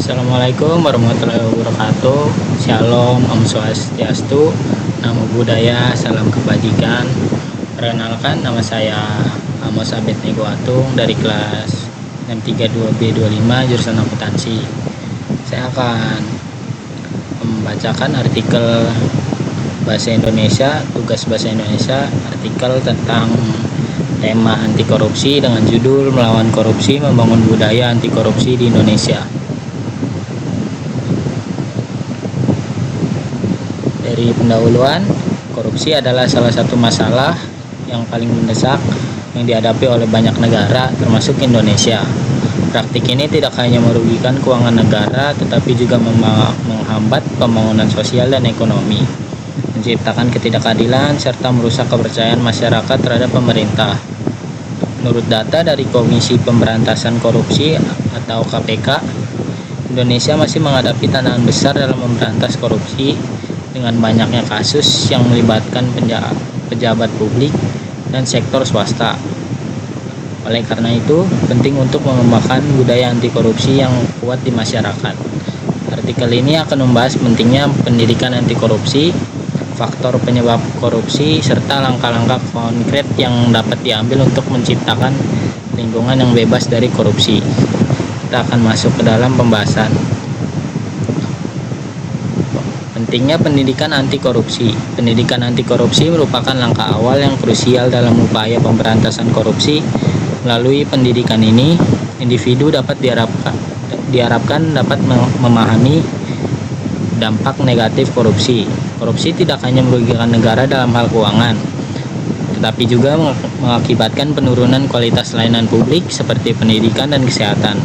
Assalamualaikum warahmatullahi wabarakatuh. Shalom, Om Swastiastu, Namo Buddhaya, salam kebajikan. Perkenalkan, nama saya Amos Abednego Atung dari kelas 632B25 jurusan akuntansi. Saya akan membacakan artikel bahasa Indonesia, tugas bahasa Indonesia, artikel tentang tema anti korupsi dengan judul Melawan Korupsi Membangun Budaya Anti Korupsi di Indonesia. Dari pendahuluan, korupsi adalah salah satu masalah yang paling mendesak yang dihadapi oleh banyak negara, termasuk Indonesia. Praktik ini tidak hanya merugikan keuangan negara, tetapi juga menghambat pembangunan sosial dan ekonomi, menciptakan ketidakadilan, serta merusak kepercayaan masyarakat terhadap pemerintah. Menurut data dari Komisi Pemberantasan Korupsi atau KPK, Indonesia masih menghadapi tantangan besar dalam memberantas korupsi dengan banyaknya kasus yang melibatkan pejabat publik dan sektor swasta. Oleh karena itu, penting untuk mengembangkan budaya anti korupsi yang kuat di masyarakat. Artikel ini akan membahas pentingnya pendidikan anti korupsi, faktor penyebab korupsi, serta langkah-langkah konkret yang dapat diambil untuk menciptakan lingkungan yang bebas dari korupsi. Kita akan masuk ke dalam pembahasan. Pentingnya pendidikan anti korupsi. Pendidikan anti korupsi merupakan langkah awal yang krusial dalam upaya pemberantasan korupsi. Melalui pendidikan ini, individu dapat diharapkan dapat memahami dampak negatif korupsi. Korupsi tidak hanya merugikan negara dalam hal keuangan, tetapi juga mengakibatkan penurunan kualitas layanan publik seperti pendidikan dan kesehatan.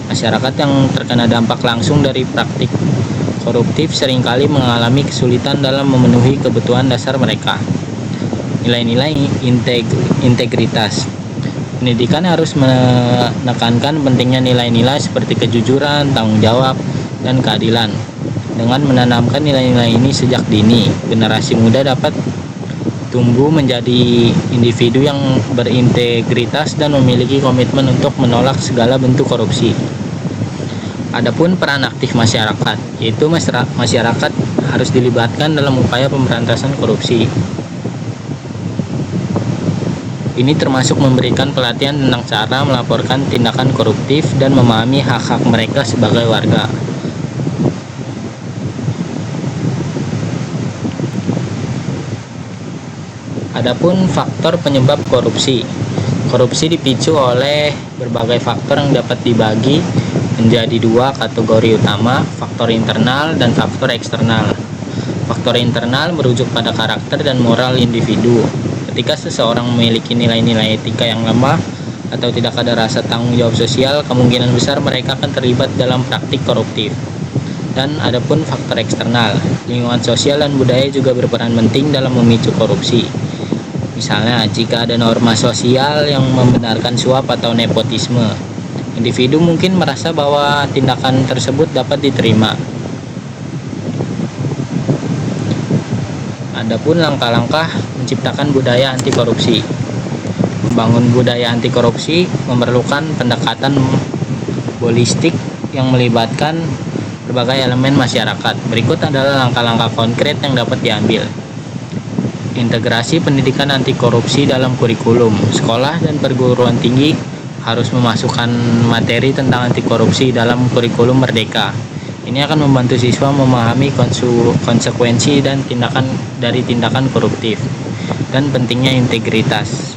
Masyarakat yang terkena dampak langsung dari praktik koruptif seringkali mengalami kesulitan dalam memenuhi kebutuhan dasar mereka. Nilai-nilai integritas. Pendidikan harus menekankan pentingnya nilai-nilai seperti kejujuran, tanggung jawab, dan keadilan. Dengan menanamkan nilai-nilai ini sejak dini, generasi muda dapat tumbuh menjadi individu yang berintegritas dan memiliki komitmen untuk menolak segala bentuk korupsi. Adapun peran aktif masyarakat, yaitu masyarakat harus dilibatkan dalam upaya pemberantasan korupsi. Ini termasuk memberikan pelatihan tentang cara melaporkan tindakan koruptif dan memahami hak-hak mereka sebagai warga. Adapun faktor penyebab korupsi. Korupsi dipicu oleh berbagai faktor yang dapat dibagi menjadi dua kategori utama, faktor internal dan faktor eksternal. Faktor internal merujuk pada karakter dan moral individu. Ketika seseorang memiliki nilai-nilai etika yang lemah atau tidak ada rasa tanggung jawab sosial, kemungkinan besar mereka akan terlibat dalam praktik koruptif. Dan adapun faktor eksternal, lingkungan sosial dan budaya juga berperan penting dalam memicu korupsi. Misalnya, jika ada norma sosial yang membenarkan suap atau nepotisme, individu mungkin merasa bahwa tindakan tersebut dapat diterima. Adapun langkah-langkah menciptakan budaya anti korupsi. Membangun budaya anti korupsi memerlukan pendekatan holistik yang melibatkan berbagai elemen masyarakat. Berikut adalah langkah-langkah konkret yang dapat diambil. Integrasi pendidikan anti korupsi dalam kurikulum. Sekolah dan perguruan tinggi harus memasukkan materi tentang anti korupsi dalam kurikulum merdeka. Ini akan membantu siswa memahami konsekuensi dan tindakan koruptif dan pentingnya integritas.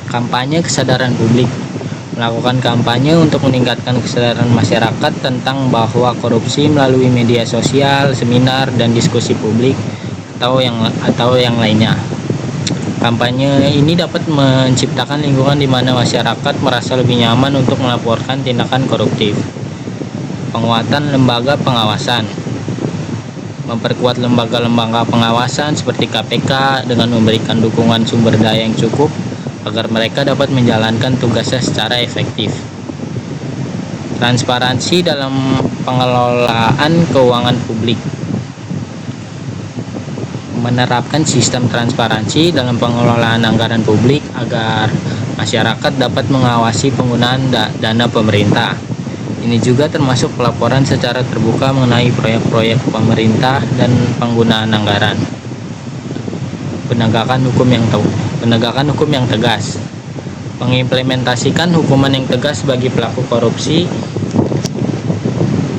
Kampanye kesadaran publik. Melakukan kampanye untuk meningkatkan kesadaran masyarakat tentang bahwa korupsi melalui media sosial, seminar, dan diskusi publik atau yang lainnya. Kampanye ini dapat menciptakan lingkungan di mana masyarakat merasa lebih nyaman untuk melaporkan tindakan koruptif. Penguatan lembaga pengawasan. Memperkuat lembaga-lembaga pengawasan seperti KPK dengan memberikan dukungan sumber daya yang cukup agar mereka dapat menjalankan tugasnya secara efektif. Transparansi dalam pengelolaan keuangan publik. Menerapkan sistem transparansi dalam pengelolaan anggaran publik agar masyarakat dapat mengawasi penggunaan dana pemerintah. Ini juga termasuk pelaporan secara terbuka mengenai proyek-proyek pemerintah dan penggunaan anggaran. Penegakan hukum yang tegas. Mengimplementasikan hukuman yang tegas bagi pelaku korupsi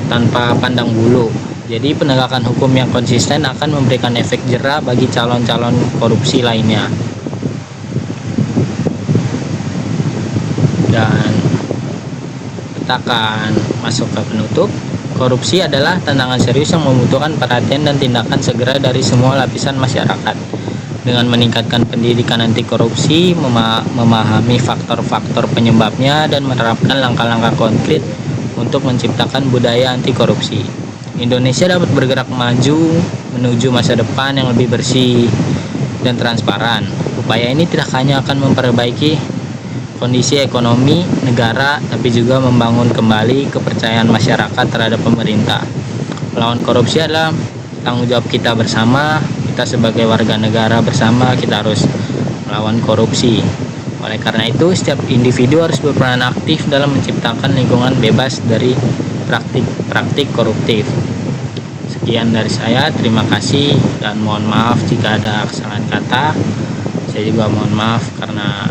tanpa pandang bulu. Jadi penegakan hukum yang konsisten akan memberikan efek jera bagi calon-calon korupsi lainnya. Dan kita akan masuk ke penutup. Korupsi adalah tantangan serius yang membutuhkan perhatian dan tindakan segera dari semua lapisan masyarakat. Dengan meningkatkan pendidikan anti korupsi, memahami faktor-faktor penyebabnya, dan menerapkan langkah-langkah konkret untuk menciptakan budaya anti korupsi, Indonesia dapat bergerak maju menuju masa depan yang lebih bersih dan transparan. Upaya ini tidak hanya akan memperbaiki kondisi ekonomi negara, tapi juga membangun kembali kepercayaan masyarakat terhadap pemerintah. Melawan korupsi adalah tanggung jawab kita bersama. Kita sebagai warga negara bersama, kita harus melawan korupsi. Oleh karena itu, setiap individu harus berperan aktif dalam menciptakan lingkungan bebas dari praktik-praktik koruptif. Sekian dari saya, terima kasih dan mohon maaf jika ada kesalahan kata. Saya juga mohon maaf karena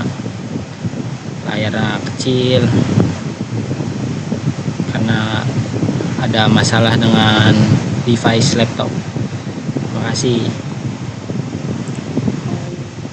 layarnya kecil, karena ada masalah dengan device laptop. Terima kasih.